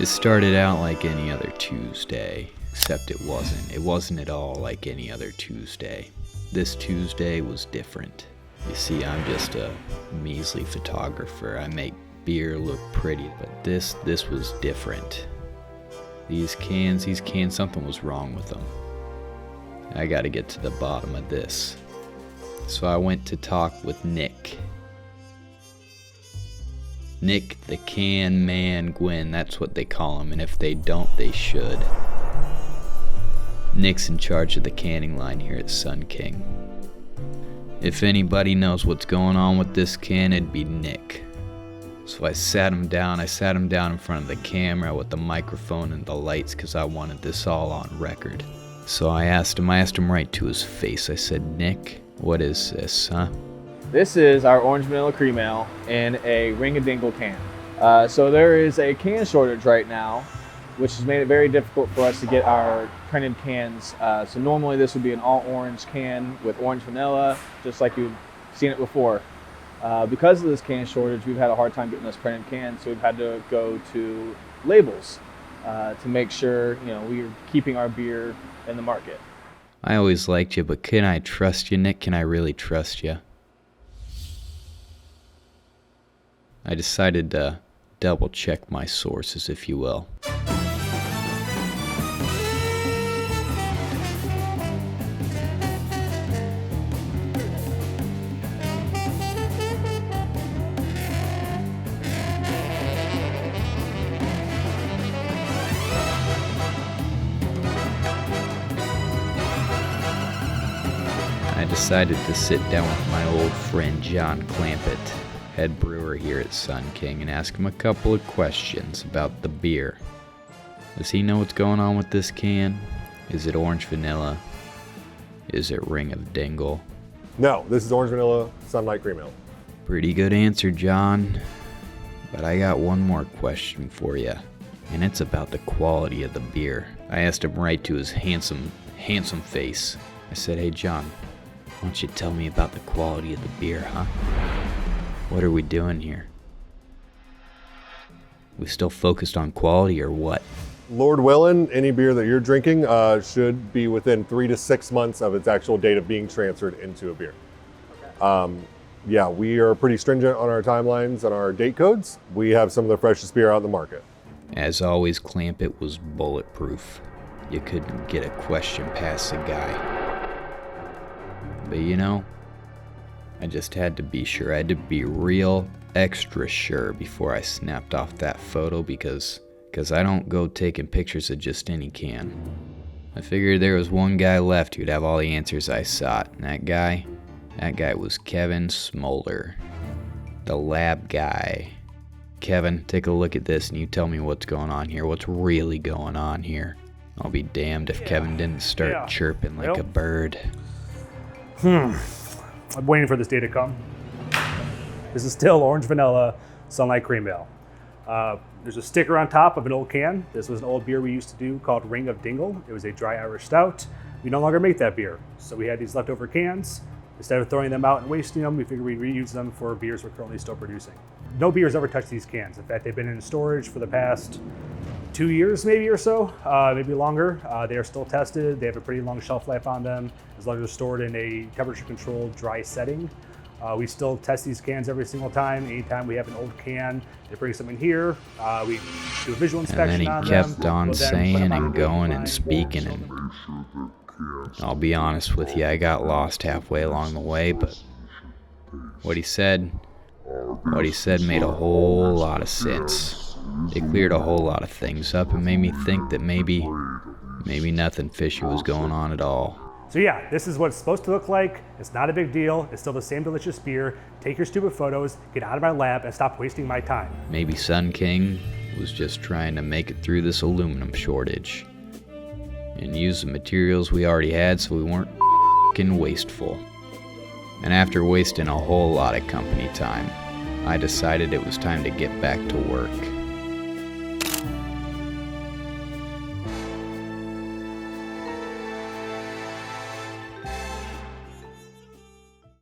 It started out like any other Tuesday, except it wasn't. It wasn't at all like any other Tuesday. This Tuesday was different. You see, I'm just a measly photographer. I make beer look pretty, but this was different. These cans, something was wrong with them. I gotta get to the bottom of this. So I went to talk with Nick. Nick the Can Man Gwyn, that's what they call him, and if they don't, they should. Nick's in charge of the canning line here at Sun King. If anybody knows what's going on with this can, it'd be Nick. So I sat him down in front of the camera with the microphone and the lights because I wanted this all on record. So I asked him right to his face. I said, Nick, what is this, huh? This is our orange vanilla cream ale in a Ring a Dingle can. So there is a can shortage right now, which has made it very difficult for us to get our printed cans. So normally this would be an all orange can with orange vanilla, just like you've seen it before. Because of this can shortage, we've had a hard time getting this printed can, so we've had to go to labels to make sure we're keeping our beer in the market. I always liked you, but can I trust you, Nick? Can I really trust you? I decided to double check my sources, if you will. I decided to sit down with my old friend John Clampett, head brewer here at Sun King, and ask him a couple of questions about the beer. Does he know what's going on with this can? Is it orange vanilla? Is it Ring of Dingle? No, this is orange vanilla Sunlight Cream Ale. Pretty good answer, John. But I got one more question for you, and it's about the quality of the beer. I asked him right to his handsome face. I said, hey John, why don't you tell me about the quality of the beer, huh? What are we doing here? We still focused on quality or what? Lord willing, any beer that you're drinking should be within 3 to 6 months of its actual date of being transferred into a beer. Yeah, we are pretty stringent on our timelines and our date codes. We have some of the freshest beer out in the market. As always, Clampett was bulletproof. You couldn't get a question past the guy. But I just had to be sure. I had to be real extra sure before I snapped off that photo because I don't go taking pictures of just any can. I figured there was one guy left who'd have all the answers I sought, and that guy was Kevin Smolder, the lab guy. Kevin, take a look at this and you tell me what's going on here. What's really going on here? I'll be damned if Kevin didn't start chirping like a bird. I'm waiting for this day to come. This is still orange vanilla Sunlight Cream Ale. There's a sticker on top of an old can. This was an old beer we used to do called Ring of Dingle. It was a dry Irish stout. We no longer make that beer. So we had these leftover cans. Instead of throwing them out and wasting them, we figured we'd reuse them for beers we're currently still producing. No beer's ever touched these cans. In fact, they've been in storage for the past 2 years maybe or so, maybe longer. They are still tested. They have a pretty long shelf life on them, as long as they're stored in a temperature controlled dry setting. We still test these cans every single time. Anytime we have an old can, they bring something here. We do a visual inspection on them. And then he kept on saying and going and speaking, and I'll be honest with you, I got lost halfway along the way, but what he said made a whole lot of sense. It cleared a whole lot of things up and made me think that maybe nothing fishy was going on at all. So yeah, this is what it's supposed to look like. It's not a big deal. It's still the same delicious beer. Take your stupid photos, get out of my lab, and stop wasting my time. Maybe Sun King was just trying to make it through this aluminum shortage and use the materials we already had so we weren't f***ing wasteful. And after wasting a whole lot of company time, I decided it was time to get back to work.